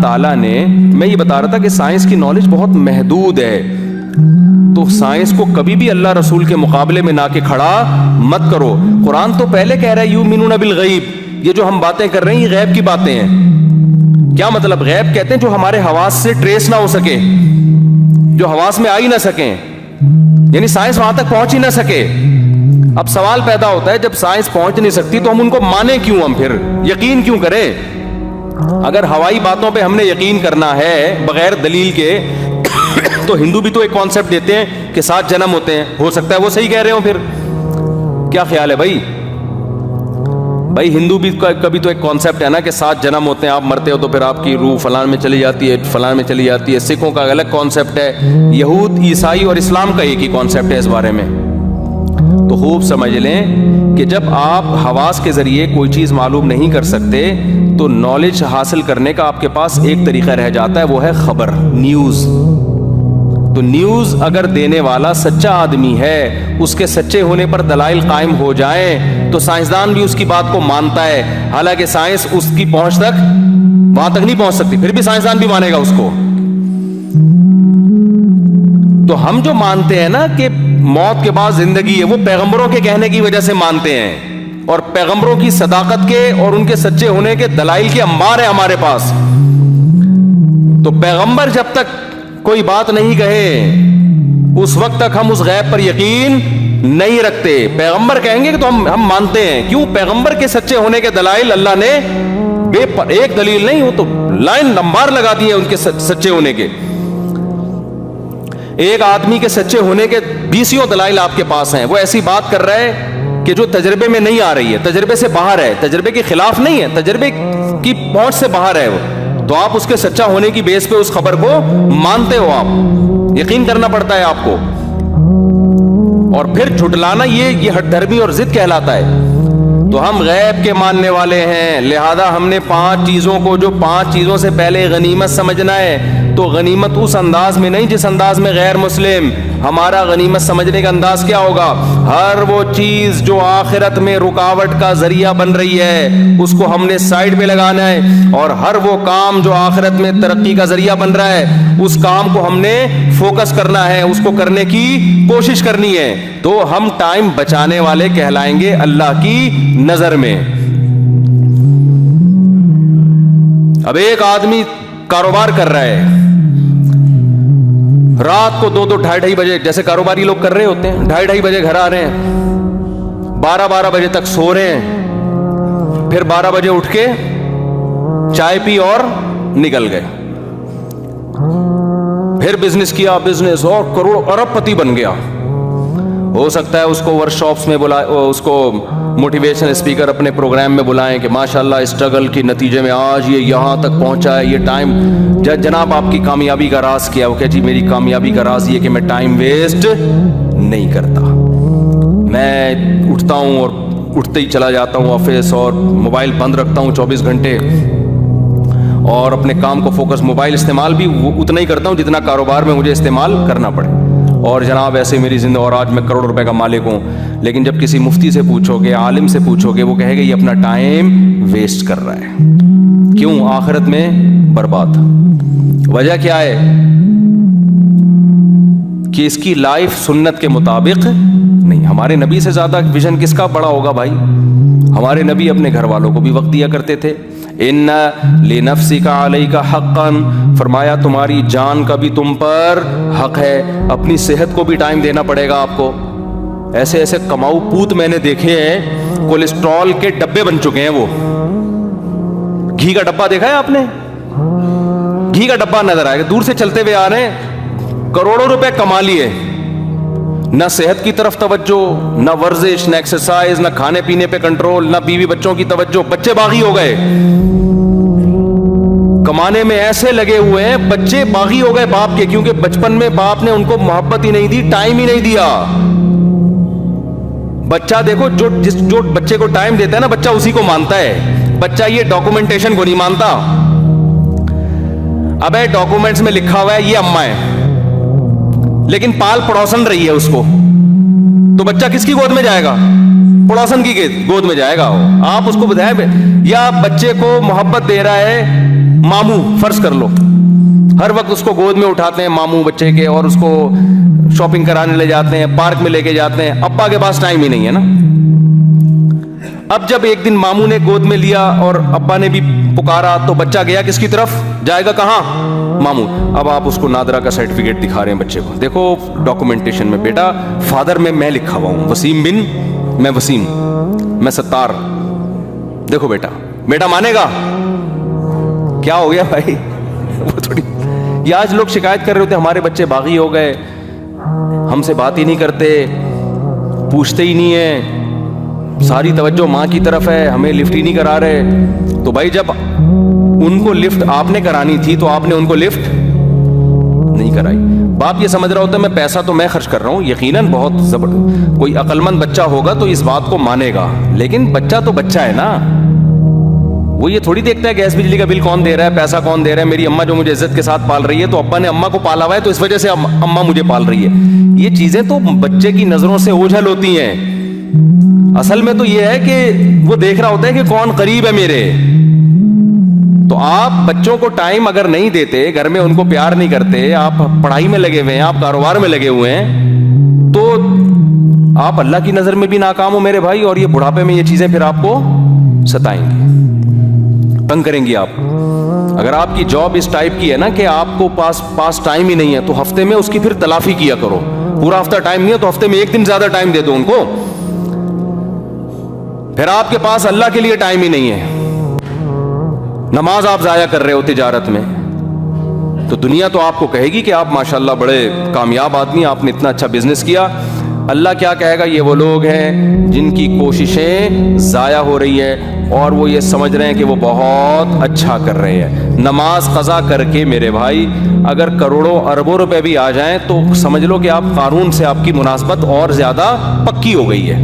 تعالیٰ نے, میں یہ بتا رہا تھا کہ سائنس کی نالج بہت محدود ہے, تو سائنس کو کبھی بھی اللہ رسول کے مقابلے میں نہ کے کھڑا مت کرو. قرآن تو پہلے کہہ رہا ہے یؤمنون بالغیب, یہ جو ہم باتیں کر رہے ہیں یہ غیب کی باتیں ہیں. کیا مطلب؟ غیب کہتے ہیں جو ہمارے حواس سے ٹریس نہ ہو سکے, جو حواس میں آ ہی نہ سکیں, یعنی سائنس وہاں تک پہنچ ہی نہ سکے. اب سوال پیدا ہوتا ہے جب سائنس پہنچ نہیں سکتی تو ہم ان کو مانیں کیوں, ہم پھر یقین کیوں کریں؟ اگر ہوائی باتوں پہ ہم نے یقین کرنا ہے بغیر دلیل کے تو ہندو بھی تو ایک کانسیپٹ دیتے ہیں کہ 7 جنم ہوتے ہیں, ہو سکتا ہے وہ صحیح کہہ رہے ہوں. پھر کیا خیال ہے بھائی ہندو بھی کبھی تو ایک کانسیپٹ ہے نا کہ 7 جنم ہوتے ہیں, آپ مرتے ہو تو پھر آپ کی روح فلان میں چلی جاتی ہے, فلان میں چلی جاتی ہے. سکھوں کا الگ کانسیپٹ ہے, یہود عیسائی اور اسلام کا ایک ہی کانسیپٹ ہے اس بارے میں. تو خوب سمجھ لیں کہ جب آپ حواس کے ذریعے کوئی چیز معلوم نہیں کر سکتے تو نالج حاصل کرنے کا آپ کے پاس ایک طریقہ رہ جاتا ہے, وہ ہے خبر, نیوز. تو نیوز اگر دینے والا سچا آدمی ہے, اس کے سچے ہونے پر دلائل قائم ہو جائیں تو سائنسدان بھی اس کی بات کو مانتا ہے, حالانکہ سائنس اس کی پہنچ تک وہاں تک نہیں پہنچ سکتی, پھر بھی سائنسدان بھی مانے گا اس کو. تو ہم جو مانتے ہیں نا کہ موت کے بعد زندگی ہے, وہ پیغمبروں کے کہنے کی وجہ سے مانتے ہیں, اور پیغمبروں کی صداقت کے اور ان کے سچے ہونے کے دلائل کے انبار ہیں ہمارے پاس. تو پیغمبر جب تک کوئی بات نہیں کہے اس وقت تک ہم اس غیب پر یقین نہیں رکھتے. پیغمبر کہیں گے کہ تو ہم مانتے ہیں. کیوں؟ پیغمبر کے سچے ہونے کے دلائل اللہ نے ایک دلیل نہیں, وہ تو لائن نمبر لگا دیے ان کے سچے ہونے کے. ایک آدمی کے سچے ہونے کے 20 دلائل آپ کے پاس ہیں. وہ ایسی بات کر رہا ہے کہ جو تجربے میں نہیں آ رہی ہے, تجربے سے باہر ہے, تجربے کے خلاف نہیں ہے, تجربے کی پہنچ سے باہر ہے وہ, تو آپ اس کے سچا ہونے کی بیس پہ اس خبر کو مانتے ہو, آپ یقین کرنا پڑتا ہے آپ کو. اور پھر جھٹلانا یہ ہٹ دھرمی اور ضد کہلاتا ہے. تو ہم غیب کے ماننے والے ہیں, لہذا ہم نے 5 چیزوں کو, جو 5 چیزوں سے پہلے غنیمت سمجھنا ہے, تو غنیمت اس انداز میں نہیں جس انداز میں غیر مسلم. ہمارا غنیمت سمجھنے کا انداز کیا ہوگا؟ ہر وہ چیز جو آخرت میں رکاوٹ کا ذریعہ بن رہی ہے اس کو ہم نے سائڈ پہ لگانا ہے, اور ہر وہ کام جو آخرت میں ترقی کا ذریعہ بن رہا ہے اس کام کو ہم نے فوکس کرنا ہے, اس کو کرنے کی کوشش کرنی ہے. تو ہم ٹائم بچانے والے کہلائیں گے اللہ کی نظر میں. اب ایک آدمی کاروبار کر رہا ہے, رات کو 2-2 بجے, جیسے کاروباری لوگ کر رہے ہوتے ہیں, 2:30 بجے گھر آ رہے ہیں, 12 بجے تک سو رہے ہیں, پھر 12 بجے اٹھ کے چائے پی اور نکل گئے, پھر بزنس کیا, بزنس اور کروڑ ارب پتی بن گیا. ہو سکتا ہے اس کو ورک شاپس میں اس کو موٹیویشن اسپیکر اپنے پروگرام میں بلائیں کہ ماشاءاللہ اسٹرگل کے نتیجے میں آج یہ یہاں تک پہنچا ہے, یہ ٹائم. جناب آپ کی کامیابی کا راز کیا؟ وہ کہ جی میری کامیابی کا راز یہ کہ میں ٹائم ویسٹ نہیں کرتا, میں اٹھتا ہوں اور اٹھتے ہی چلا جاتا ہوں آفس, اور موبائل بند رکھتا ہوں 24 گھنٹے, اور اپنے کام کو فوکس, موبائل استعمال بھی اتنا ہی کرتا ہوں جتنا کاروبار میں مجھے استعمال کرنا پڑے. اور جناب ایسے میری زندگی, اور آج میں کروڑ روپے کا مالک ہوں. لیکن جب کسی مفتی سے پوچھو گے, عالم سے پوچھو گے, وہ کہے گا یہ اپنا ٹائم ویسٹ کر رہا ہے. کیوں؟ آخرت میں برباد. وجہ کیا ہے؟ کہ اس کی لائف سنت کے مطابق نہیں. ہمارے نبی سے زیادہ ویژن کس کا بڑا ہوگا بھائی؟ ہمارے نبی اپنے گھر والوں کو بھی وقت دیا کرتے تھے. ان لنفسک علیک حقا, فرمایا تمہاری جان کا بھی تم پر حق ہے, اپنی صحت کو بھی ٹائم دینا پڑے گا آپ کو. ایسے ایسے کماؤ پوت میں نے دیکھے ہیں, کولیسٹرول کے ڈبے بن چکے ہیں. وہ گھی کا ڈبہ دیکھا ہے آپ نے؟ گھی کا ڈبہ نظر آئے گا, دور سے چلتے ہوئے آ رہے ہیں, کروڑوں روپے کما لیے, نہ صحت کی طرف توجہ, نہ ورزش, نہ ایکسرسائز, نہ کھانے پینے پہ کنٹرول, نہ بیوی بچوں کی توجہ. بچے باغی ہو گئے, کمانے میں ایسے لگے ہوئے ہیں, بچے باغی ہو گئے باپ کے, کیونکہ بچپن میں باپ نے ان کو محبت ہی نہیں دی, ٹائم ہی نہیں دیا. بچہ دیکھو, جو بچے کو ٹائم دیتا ہے نا, بچہ اسی کو مانتا ہے. بچہ یہ ڈاکومنٹیشن کو نہیں مانتا. اب ڈاکومنٹس میں لکھا ہوا ہے یہ اماں ہے, لیکن پال پڑوسن رہی ہے اس کو, تو بچہ کس کی گود میں جائے گا؟ پڑوسن کی گود میں جائے گا. آپ اس کو بتائیں, یا بچے کو محبت دے رہا ہے ماموں فرض کر لو, ہر وقت اس کو گود میں اٹھاتے ہیں ماموں بچے کے, اور اس کو شاپنگ کرانے لے جاتے ہیں, پارک میں لے کے جاتے ہیں, ابا کے پاس ٹائم ہی نہیں ہے نا. اب جب ایک دن ماموں نے گود میں لیا اور ابا نے بھی پکارا تو بچہ گیا کس کی طرف, جائے گا کہاں, ماموں. اب آپ اس کو نادرا کا سرٹیفکیٹ دکھا رہے ہیں بچے کو, دیکھو ڈاکومنٹیشن میں, بیٹا فادر میں لکھا ہوا ہوں, وسیم بن, میں وسیم, میں ستار, دیکھو بیٹا مانے گا؟ کیا ہو گیا بھائی؟ وہ تھوڑی, یہ آج لوگ شکایت کر رہے ہوتے ہمارے بچے باغی ہو گئے, ہم سے بات ہی نہیں کرتے, پوچھتے ہی نہیں ہیں, ساری توجہ ماں کی طرف ہے, ہمیں لفٹ ہی نہیں کرا رہے. تو بھائی جب ان کو لفٹ آپ نے کرانی تھی تو آپ نے ان کو لفٹ نہیں کرائی. باپ یہ سمجھ رہا ہوتا ہے میں پیسہ تو میں خرچ کر رہا ہوں, یقیناً بہت کوئی عقل مند بچہ ہوگا تو اس بات کو مانے گا, لیکن بچہ تو بچہ ہے نا, وہ یہ تھوڑی دیکھتا ہے گیس بجلی کا بل کون دے رہا ہے, پیسہ کون دے رہا ہے, میری اماں جو مجھے عزت کے ساتھ پال رہی ہے تو ابا نے اماں کو پالا ہوا ہے تو اس وجہ سے اماں مجھے پال رہی ہے. یہ چیزیں تو بچے کی نظروں سے اوجھل ہوتی ہیں. اصل میں تو یہ ہے کہ وہ دیکھ رہا ہوتا ہے کہ کون قریب ہے میرے. تو آپ بچوں کو ٹائم اگر نہیں دیتے, گھر میں ان کو پیار نہیں کرتے, آپ پڑھائی میں لگے ہوئے ہیں, آپ کاروبار میں لگے ہوئے ہیں, تو آپ اللہ کی نظر میں بھی ناکام ہو میرے بھائی, اور یہ بڑھاپے میں یہ چیزیں پھر آپ کو ستائیں گی, تنگ کریں گی آپ. اگر آپ کی جاب اس ٹائپ کی ہے نا کہ آپ کو پاس ٹائم ہی نہیں ہے تو ہفتے میں اس کی پھر تلافی کیا کرو. پورا ہفتہ ٹائم نہیں ہے تو ہفتے میں ایک دن زیادہ ٹائم دے دو ان کو. پھر آپ کے پاس اللہ کے لیے ٹائم ہی نہیں ہے, نماز آپ ضائع کر رہے ہو تجارت میں, تو دنیا تو آپ کو کہے گی کہ آپ ماشاءاللہ بڑے کامیاب آدمی, آپ نے اتنا اچھا بزنس کیا. اللہ کیا کہے گا, یہ وہ لوگ ہیں جن کی کوششیں ضائع ہو رہی ہے اور وہ یہ سمجھ رہے ہیں کہ وہ بہت اچھا کر رہے ہیں. نماز قضا کر کے میرے بھائی اگر کروڑوں اربوں روپے بھی آ جائیں تو سمجھ لو کہ آپ قارون سے آپ کی مناسبت اور زیادہ پکی ہو گئی ہے.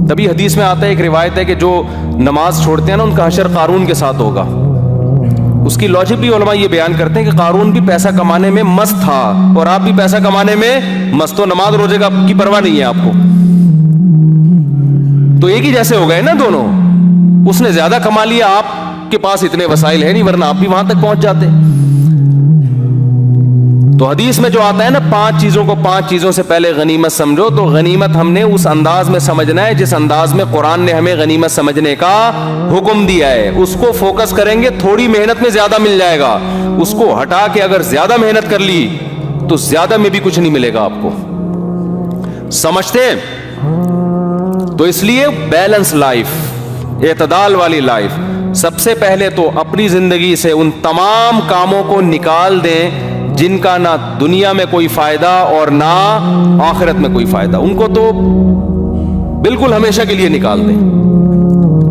تبھی حدیث میں آتا ہے, ایک روایت ہے کہ جو نماز چھوڑتے ہیں نا ان کا حشر قارون کے ساتھ ہوگا. اس کی لاجک بھی علماء یہ بیان کرتے ہیں کہ قارون بھی پیسہ کمانے میں مست تھا اور آپ بھی پیسہ کمانے میں مست ہو, نماز روزے کی پرواہ نہیں ہے آپ کو, تو ایک ہی جیسے ہو گئے نا دونوں. اس نے زیادہ کما لیا, آپ کے پاس اتنے وسائل ہے نہیں, ورنہ آپ بھی وہاں تک پہنچ جاتے. تو حدیث میں جو آتا ہے نا 5 چیزوں کو 5 چیزوں سے پہلے غنیمت سمجھو, تو غنیمت ہم نے اس انداز میں سمجھنا ہے جس انداز میں قرآن نے ہمیں غنیمت سمجھنے کا حکم دیا ہے. اس کو فوکس کریں گے تھوڑی محنت میں زیادہ مل جائے گا, اس کو ہٹا کے اگر زیادہ محنت کر لی تو زیادہ میں بھی کچھ نہیں ملے گا آپ کو. سمجھتے ہیں؟ تو اس لیے بیلنس لائف, اعتدال والی لائف. سب سے پہلے تو اپنی زندگی سے ان تمام کاموں کو نکال دیں جن کا نہ دنیا میں کوئی فائدہ اور نہ آخرت میں کوئی فائدہ, ان کو تو بالکل ہمیشہ کے لیے نکال دیں.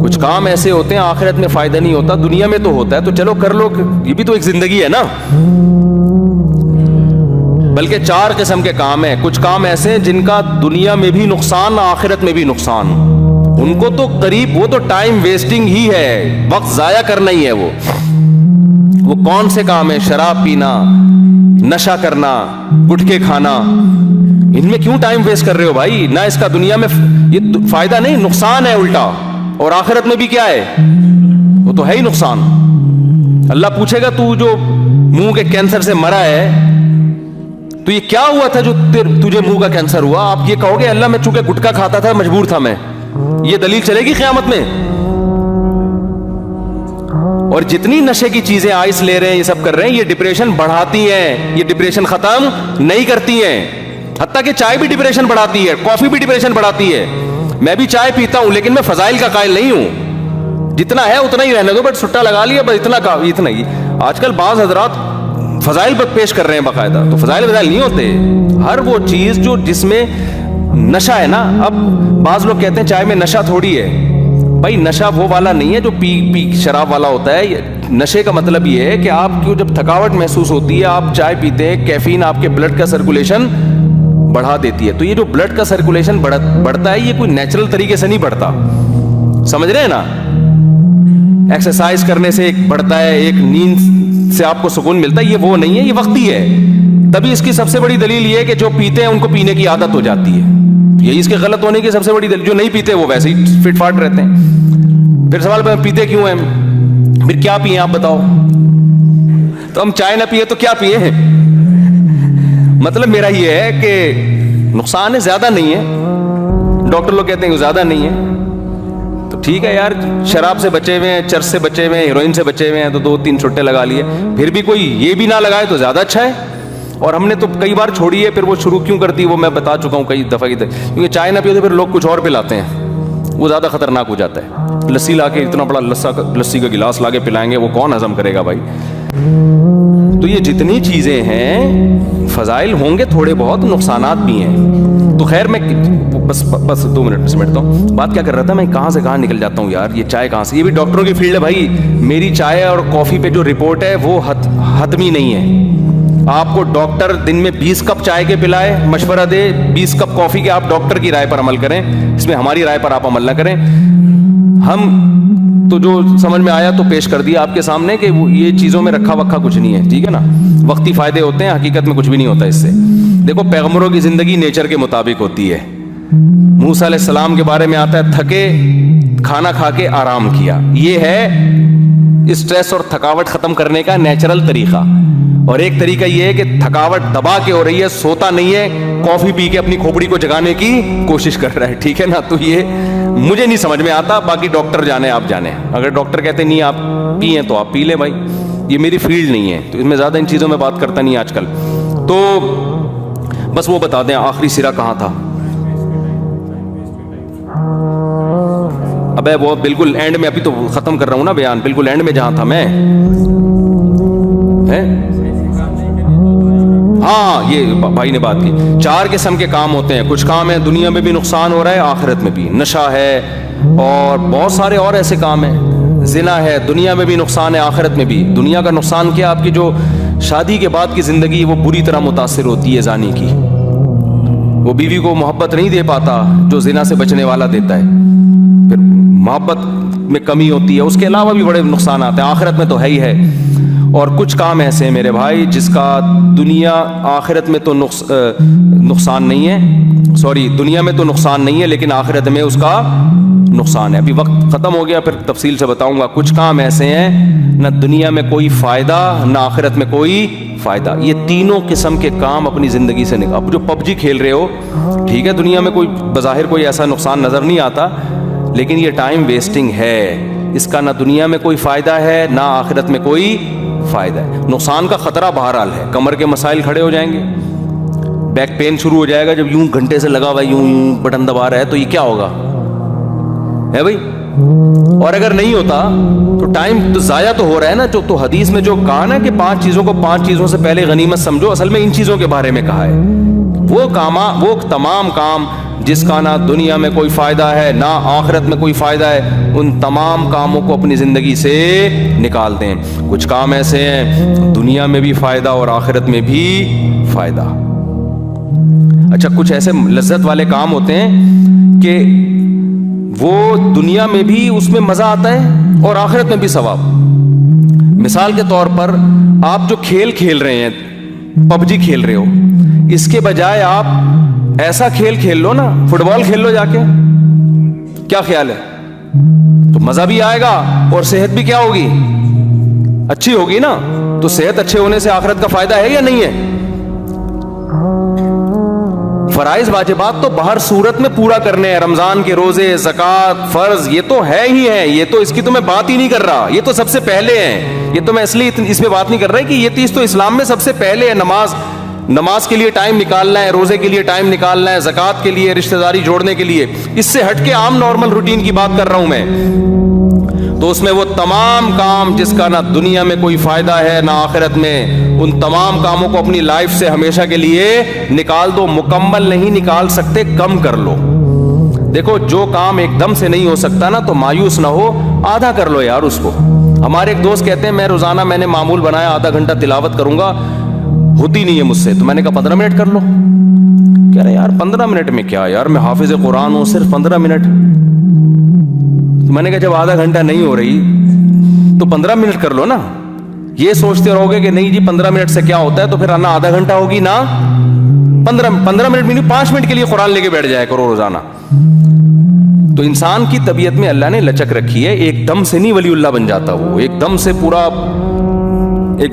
کچھ کام ایسے ہوتے ہیں آخرت میں فائدہ نہیں ہوتا, دنیا میں تو ہوتا ہے, تو چلو کر لو, یہ بھی تو ایک زندگی ہے نا. بلکہ 4 قسم کے کام ہیں. کچھ کام ایسے ہیں جن کا دنیا میں بھی نقصان آخرت میں بھی نقصان, ان کو تو قریب وہ تو ٹائم ویسٹنگ ہی ہے, وقت ضائع کرنا ہی ہے. وہ کون سے کام ہیں؟ شراب پینا, نشہ کرنا, گٹکے کھانا. ان میں کیوں ٹائم ویسٹ کر رہے ہو بھائی؟ نہ اس کا دنیا میں یہ فائدہ نہیں, نقصان ہے الٹا, اور آخرت میں بھی کیا ہے, وہ تو ہے ہی نقصان. اللہ پوچھے گا تو جو منہ کے کینسر سے مرا ہے تو یہ کیا ہوا تھا جو تجھے منہ کا کینسر ہوا؟ آپ یہ کہو گے اللہ میں چونکہ گٹکا کھاتا تھا مجبور تھا میں. یہ دلیل چلے گی قیامت میں؟ اور جتنی نشے کی چیزیں آئس لے رہے ہیں, یہ سب کر رہے ہیں, یہ ڈپریشن بڑھاتی ہیں, یہ ڈپریشن ختم نہیں کرتی ہیں. حتیٰ کہ چائے بھی ڈپریشن بڑھاتی ہے, کافی بھی ڈپریشن بڑھاتی ہے. میں بھی چائے پیتا ہوں لیکن میں فضائل کا قائل نہیں ہوں, جتنا ہے اتنا ہی رہنے دو, بٹ سٹا لگا لیا بس اتنا ہی. آج کل بعض حضرات فضائل پیش کر رہے ہیں باقاعدہ, تو فضائل نہیں ہوتے. ہر وہ چیز جو جس میں نشہ ہے نا, اب بعض لوگ کہتے ہیں چائے میں نشہ تھوڑی ہے. بھائی نشہ وہ والا نہیں ہے جو پی شراب والا ہوتا ہے. نشے کا مطلب یہ ہے کہ آپ کو جب تھکاوٹ محسوس ہوتی ہے, آپ چائے پیتے ہیں, کیفین آپ کے بلڈ کا سرکولیشن بڑھا دیتی ہے. تو یہ جو بلڈ کا سرکولیشن بڑھتا ہے یہ کوئی نیچرل طریقے سے نہیں بڑھتا, سمجھ رہے ہیں نا. ایکسرسائز کرنے سے ایک بڑھتا ہے, ایک نیند سے آپ کو سکون ملتا ہے, یہ وہ نہیں ہے, یہ وقتی ہے. تبھی اس کی سب سے بڑی دلیل یہ ہے کہ جو پیتے ہیں ان کو پینے کی عادت ہو جاتی ہے. یہی اس کے غلط ہونے کی سب سے بڑی دلیل. جو نہیں پیتے وہ ویسے ہی فٹ فاٹ رہتے ہیں. پھر سوال پیتے کیوں ہیں, پھر کیا پیے آپ بتاؤ. تو ہم چائے نہ پیے تو کیا پیے؟ مطلب میرا یہ ہے کہ نقصان ہے، زیادہ نہیں ہے. ڈاکٹر لوگ کہتے ہیں کہ زیادہ نہیں ہے، تو ٹھیک ہے یار. شراب سے بچے ہوئے ہیں، چرس سے بچے ہوئے ہیں، ہیروئن سے بچے ہوئے ہیں، تو 2-3 چھٹے لگا لیے. پھر بھی کوئی یہ بھی نہ لگائے تو زیادہ اچھا ہے. اور ہم نے تو کئی بار چھوڑی ہے، پھر وہ شروع کیوں کرتی ہے وہ میں بتا چکا ہوں کئی دفعہ. کیونکہ چائے نہ پیو تو پھر لوگ کچھ اور پلاتے ہیں، وہ زیادہ خطرناک ہو جاتا ہے. لسی لا کے اتنا بڑا لسی کا گلاس لا کے پلائیں گے، وہ کون ہضم کرے گا بھائی؟ تو یہ جتنی چیزیں ہیں فضائل ہوں گے، تھوڑے بہت نقصانات بھی ہیں. تو خیر میں بس 2 منٹ سمیٹتا ہوں. بات کیا کر رہا تھا میں؟ کہاں سے کہاں نکل جاتا ہوں یار. یہ چائے کہاں سے؟ یہ بھی ڈاکٹروں کی فیلڈ ہے بھائی. میری چائے اور کافی پہ جو رپورٹ ہے وہ حتمی نہیں ہے. آپ کو ڈاکٹر دن میں 20 کپ چائے کے پلائے، مشورہ دے 20 کپ کافی کے، آپ ڈاکٹر کی رائے پر عمل کریں. اس میں ہماری رائے پر آپ عمل نہ کریں. ہم تو جو سمجھ میں آیا تو پیش کر دیا آپ کے سامنے کہ یہ چیزوں میں رکھا وکھا کچھ نہیں ہے. ٹھیک ہے نا، وقتی فائدے ہوتے ہیں، حقیقت میں کچھ بھی نہیں ہوتا اس سے. دیکھو پیغمبروں کی زندگی نیچر کے مطابق ہوتی ہے. موسیٰ علیہ السلام کے بارے میں آتا ہے تھکے، کھانا کھا کے آرام کیا. یہ ہے اسٹریس اور تھکاوٹ ختم کرنے کا نیچرل طریقہ. اور ایک طریقہ یہ ہے کہ تھکاوٹ دبا کے ہو رہی ہے، سوتا نہیں ہے، کافی پی کے اپنی کھوپڑی کو جگانے کی کوشش کر رہا ہے. ٹھیک ہے نا. تو یہ مجھے نہیں سمجھ میں آتا، باقی ڈاکٹر جانے، آپ جانے. اگر ڈاکٹر کہتے نہیں آپ پیئیں تو آپ پی لیں بھائی. یہ میری فیلڈ نہیں ہے، تو اس میں زیادہ ان چیزوں میں بات کرتا نہیں آج کل. تو بس وہ بتا دیں آخری سرا کہاں تھا. ابے وہ بالکل اینڈ میں، ابھی تو ختم کر رہا ہوں نا بیان، بالکل اینڈ میں جہاں تھا میں. ہاں یہ بھائی نے بات کی. 4 قسم کے کام ہوتے ہیں. کچھ کام ہے دنیا میں بھی نقصان ہو رہا ہے، آخرت میں بھی. نشہ ہے اور بہت سارے اور ایسے کام ہیں. زنا ہے، دنیا میں بھی نقصان ہے، آخرت میں بھی. دنیا کا نقصان کیا؟ آپ کی جو شادی کے بعد کی زندگی وہ بری طرح متاثر ہوتی ہے زانی کی. وہ بیوی کو محبت نہیں دے پاتا جو زنا سے بچنے والا دیتا ہے. پھر محبت میں کمی ہوتی ہے. اس کے علاوہ بھی بڑے نقصانات ہیں. آخرت میں تو ہے ہی ہے. اور کچھ کام ایسے ہیں میرے بھائی جس کا دنیا آخرت میں تو نقصان نہیں ہے، سوری دنیا میں تو نقصان نہیں ہے لیکن آخرت میں اس کا نقصان ہے. ابھی وقت ختم ہو گیا، پھر تفصیل سے بتاؤں گا. کچھ کام ایسے ہیں نہ دنیا میں کوئی فائدہ نہ آخرت میں کوئی فائدہ. یہ تینوں قسم کے کام اپنی زندگی سے نکال. اب جو پب جی کھیل رہے ہو، ٹھیک ہے دنیا میں کوئی بظاہر کوئی ایسا نقصان نظر نہیں آتا، لیکن یہ ٹائم ویسٹنگ ہے. اس کا نہ دنیا میں کوئی فائدہ ہے نہ آخرت میں کوئی فائدہ ہے. نقصان کا خطرہ بہرحال ہے. کمر کے مسائل کھڑے ہو جائیں گے، بیک پین شروع ہو جائے گا. جب یوں گھنٹے سے لگا ہوا یوں بٹن دبا رہا ہے تو یہ کیا ہوگا ہے بھائی. اور اگر نہیں ہوتا تو ٹائم تو ضائع تو ہو رہا ہے نا. تو حدیث میں جو کہا نا کہ 5 چیزوں کو 5 چیزوں سے پہلے غنیمت سمجھو، اصل میں ان چیزوں کے بارے میں کہا ہے. وہ تمام کام جس کا نہ دنیا میں کوئی فائدہ ہے نہ آخرت میں کوئی فائدہ ہے، ان تمام کاموں کو اپنی زندگی سے نکال دیں. کچھ کام ایسے ہیں دنیا میں بھی فائدہ اور آخرت میں بھی فائدہ. اچھا کچھ ایسے لذت والے کام ہوتے ہیں کہ وہ دنیا میں بھی اس میں مزہ آتا ہے اور آخرت میں بھی ثواب. مثال کے طور پر آپ جو کھیل رہے ہیں، پب جی کھیل رہے ہو، اس کے بجائے آپ ایسا کھیل لو نا، فٹ بال کھیل لو جا کے. کیا خیال ہے؟ تو مزہ بھی آئے گا اور صحت بھی کیا ہوگی؟ اچھی ہوگی نا. تو صحت اچھے ہونے سے آخرت کا فائدہ ہے یا نہیں ہے؟ فرائض واجبات تو باہر صورت میں پورا کرنے ہیں. رمضان کے روزے، زکوٰۃ، فرض، یہ تو ہے ہی ہے. یہ تو اس کی تو میں بات ہی نہیں کر رہا، یہ تو سب سے پہلے ہیں. یہ تو میں اس لیے اس میں بات نہیں کر رہا کہ یہ چیز تو اسلام میں سب سے پہلے ہے. نماز کے لیے ٹائم نکالنا ہے، روزے کے لیے ٹائم نکالنا ہے، زکوٰۃ کے لیے، رشتہ داری جوڑنے کے لیے. اس سے ہٹ کے عام نارمل روٹین کی بات کر رہا ہوں میں. تو اس میں وہ تمام کام جس کا نہ دنیا میں کوئی فائدہ ہے نہ آخرت میں، ان تمام کاموں کو اپنی لائف سے ہمیشہ کے لیے نکال دو. مکمل نہیں نکال سکتے، کم کر لو. دیکھو جو کام ایک دم سے نہیں ہو سکتا نا تو مایوس نہ ہو، آدھا کر لو یار اس کو. ہمارے ایک دوست کہتے ہیں میں روزانہ میں نے معمول بنایا آدھا گھنٹہ تلاوت کروں گا، ہوتی نہیں ہے مجھ سے. تو میں نے کہا 15 منٹ کر لو. کہہ رہے یار 15 منٹ میں کیا یار، میں حافظ قرآن ہوں، صرف 15 منٹ. تو میں نے کہا جب آدھا گھنٹہ نہیں ہو رہی تو 15 منٹ کر لو نا. یہ سوچتے رہو گے کہ نہیں جی 15 منٹ سے کیا ہوتا ہے، تو پھر نہ آدھا گھنٹہ ہوگی نہ 15 منٹ میں. 5 منٹ کے لیے قرآن لے کے بیٹھ جایا کرو روزانہ. تو انسان کی طبیعت میں اللہ نے لچک رکھی ہے. ایک دم سے نہیں ولی اللہ بن جاتا وہ، ایک دم سے پورا ایک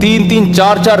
3-3 4-4